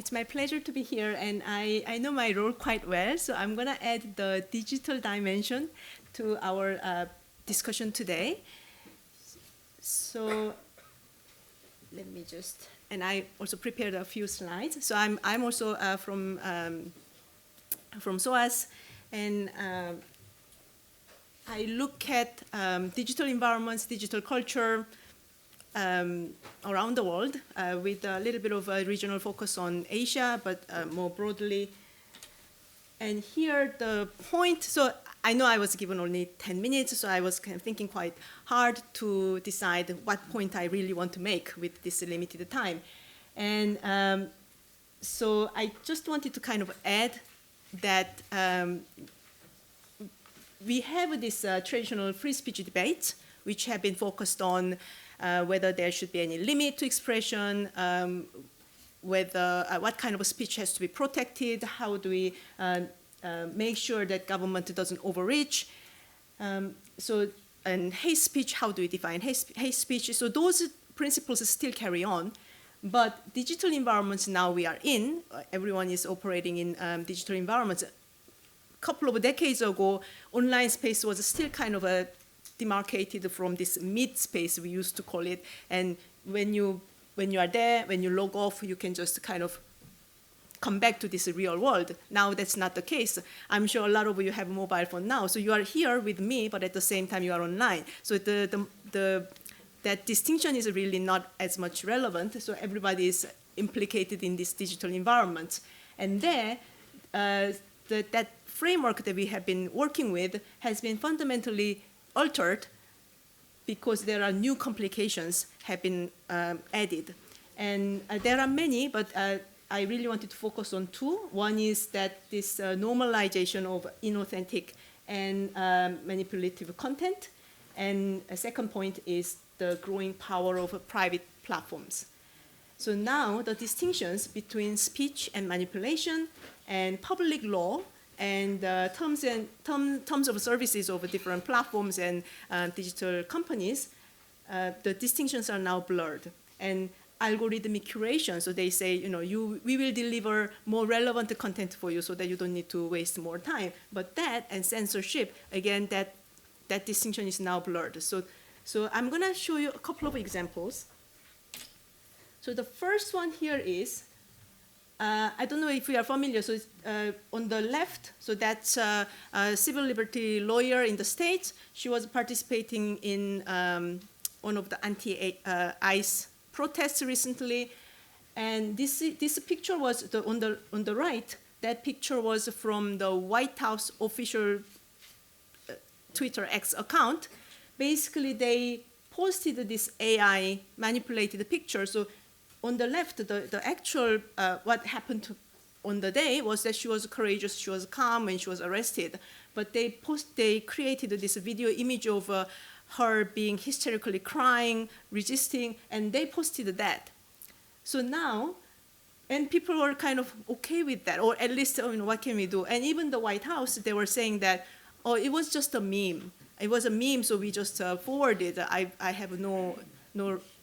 It's my pleasure to be here, and I know my role quite well, so I'm going to add the digital dimension to our discussion today. So let me just, and I also prepared a few slides. So I'm also from SOAS, and I look at digital environments, digital culture, around the world with a little bit of a regional focus on Asia, but more broadly. And here the point, so I know I was given only 10 minutes, so I was kind of thinking quite hard to decide what point I really want to make with this limited time. And so I just wanted to kind of add that we have this traditional free speech debates, which have been focused on whether there should be any limit to expression, whether what kind of a speech has to be protected, how do we make sure that government doesn't overreach. And hate speech, how do we define hate speech? So those principles still carry on, but digital environments now we are in, everyone is operating in digital environments. A couple of decades ago, online space was still kind of a demarcated from this mid space we used to call it, and when you are there, when you log off, you can just kind of come back to this real world. Now that's not the case. I'm sure a lot of you have a mobile phone now, so you are here with me, but at the same time you are online. So that distinction is really not as much relevant. So everybody is implicated in this digital environment, and there that framework that we have been working with has been fundamentally altered because there are new complications have been added. And there are many, but I really wanted to focus on two. One is that this normalization of inauthentic and manipulative content. And a second point is the growing power of private platforms. So now the distinctions between speech and manipulation and public law and terms of services of different platforms and digital companies, the distinctions are now blurred. And algorithmic curation, so they say, we will deliver more relevant content for you so that you don't need to waste more time. But that and censorship, again, that distinction is now blurred. So I'm going to show you a couple of examples. So the first one here is, I don't know if we are familiar, so it's, on the left, so that's a civil liberty lawyer in the States. She was participating in one of the anti-ICE protests recently, and this picture was on the right. That picture was from the White House official Twitter X account. Basically, they posted this AI manipulated picture. So on the left, the actual, what happened on the day was that she was courageous, she was calm when she was arrested. But they created this video image of her being hysterically crying, resisting, and they posted that. So now, and people were kind of okay with that, or at least, what can we do? And even the White House, they were saying that, oh, it was just a meme. It was a meme, so we just forwarded. I have no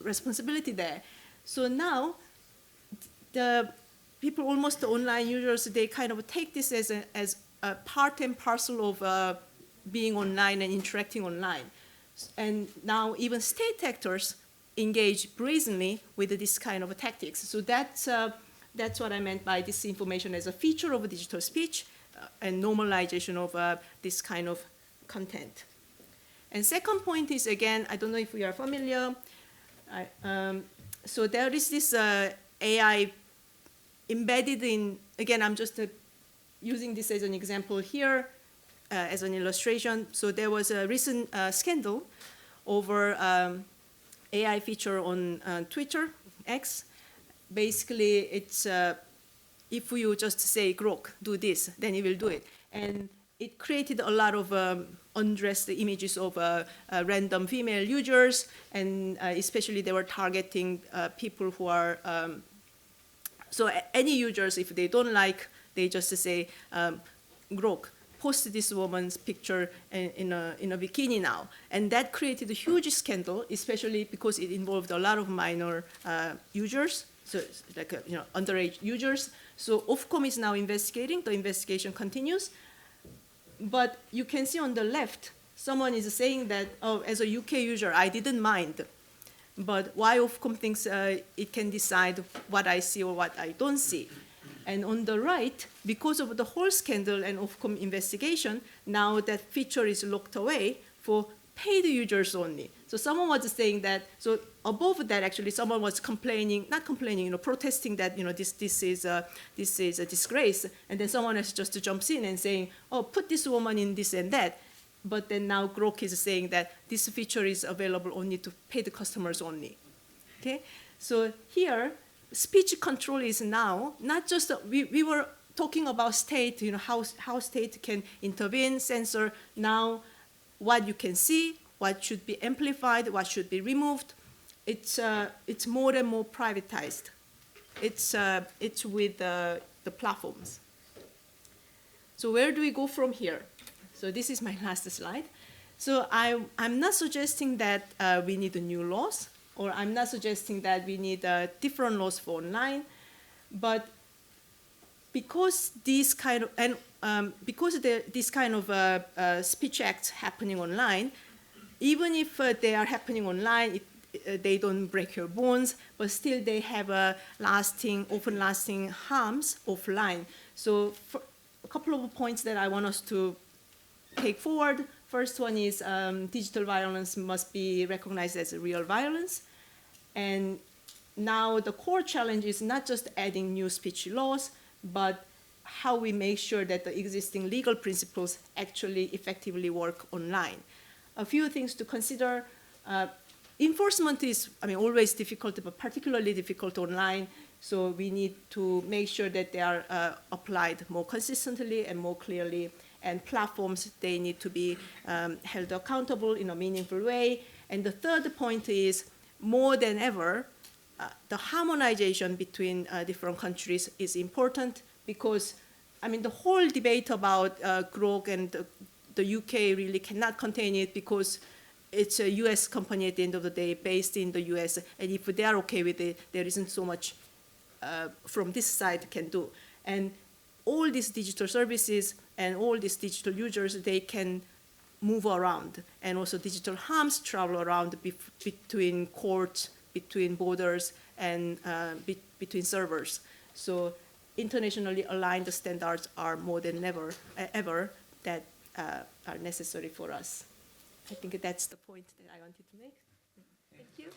responsibility there. So now, the people, almost the online users, they kind of take this as a part and parcel of being online and interacting online. And now even state actors engage brazenly with this kind of tactics. So that's what I meant by disinformation as a feature of digital speech and normalization of this kind of content. And second point is, again, I don't know if we are familiar. So there is this AI embedded in, again, I'm just using this as an example here, as an illustration. So there was a recent scandal over AI feature on Twitter, X. Basically, it's if you just say, Grok, do this, then it will do it. And it created a lot of undressed images of random female users, and especially they were targeting people who are, so any users, if they don't like, they just say, Grok, post this woman's picture in a bikini now. And that created a huge scandal, especially because it involved a lot of minor users. so it's like underage users. So Ofcom is now investigating. The investigation continues. But you can see on the left, someone is saying that, oh, as a UK user, I didn't mind. But why Ofcom thinks it can decide what I see or what I don't see. And on the right, because of the whole scandal and Ofcom investigation, now that feature is locked away for paid users only. So someone was saying that, so above that actually someone was complaining, not complaining, protesting that this is a disgrace, and then someone else just jumps in and saying, oh, put this woman in this and that. But then now Grok is saying that this feature is available only to paid customers only. Okay, so here speech control is now not just we were talking about state, how state can intervene, censor. Now, what you can see, what should be amplified, what should be removed, it's more and more privatized. It's with the platforms. So where do we go from here? So this is my last slide. So I'm not suggesting that we need new laws, or I'm not suggesting that we need different laws for online, but because these kind of this kind of speech acts happening online, even if they are happening online, they don't break your bones, but still they have often lasting harms offline. So for a couple of points that I want us to take forward. First one is digital violence must be recognized as a real violence. And now the core challenge is not just adding new speech laws, but how we make sure that the existing legal principles actually effectively work online. A few things to consider. Enforcement is, always difficult, but particularly difficult online. So we need to make sure that they are applied more consistently and more clearly. And platforms, they need to be held accountable in a meaningful way. And the third point is, more than ever, the harmonization between different countries is important because, the whole debate about Grok and the UK really cannot contain it because it's a US company at the end of the day based in the US. And if they are okay with it, there isn't so much from this side can do. And all these digital services and all these digital users, they can move around. And also digital harms travel around between courts, between borders, and between servers. So internationally aligned standards are more than ever that are necessary for us. I think that's the point that I wanted to make. Thank you.